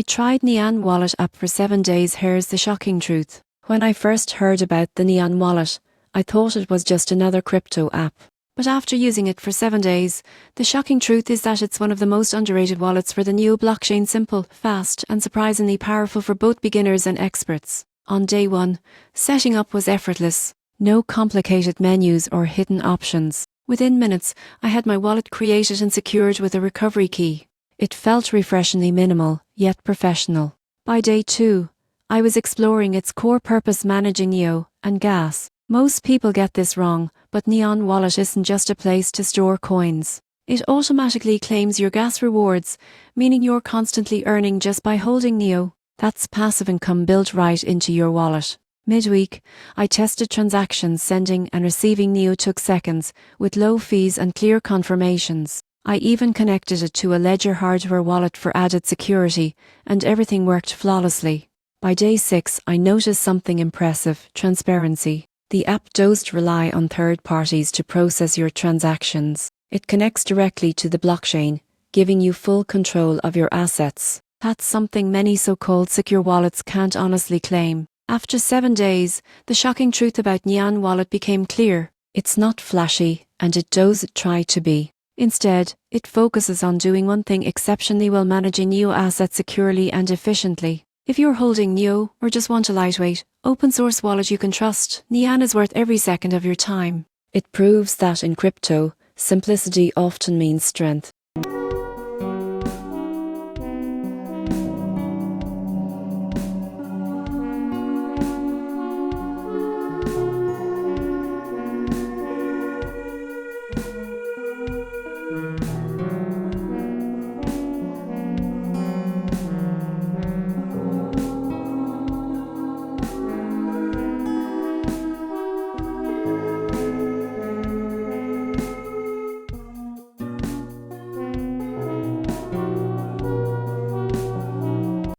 I tried Neon Wallet app for 7 days. Here's the shocking truth. When I first heard about the Neon Wallet, I thought it was just another crypto app. But after using it for 7 days, the shocking truth is that it's one of the most underrated wallets for the NEO blockchain. Simple, fast, and surprisingly powerful for both beginners and experts. On day 1, setting up was effortless. No complicated menus or hidden options. Within minutes, I had my wallet created and secured with a recovery key. It felt refreshingly minimal, yet professional. By day 2, I was exploring its core purpose, managing NEO and gas. Most people get this wrong, but Neon Wallet isn't just a place to store coins. It automatically claims your gas rewards, meaning you're constantly earning just by holding NEO. That's passive income built right into your wallet. Midweek, I tested transactions. Sending and receiving NEO took seconds, with low fees and clear confirmations. I even connected it to a Ledger hardware wallet for added security, and everything worked flawlessly. By day 6, I noticed something impressive: transparency. The app doesn't rely on third parties to process your transactions. It connects directly to the blockchain, giving you full control of your assets. That's something many so-called secure wallets can't honestly claim. After 7 days, the shocking truth about Neon Wallet became clear. It's not flashy, and it doesn't try to be. Instead, it focuses on doing one thing exceptionally well: managing NEO assets securely and efficiently. If you're holding NEO or just want a lightweight, open source wallet you can trust, Neon is worth every second of your time. It proves that in crypto, simplicity often means strength.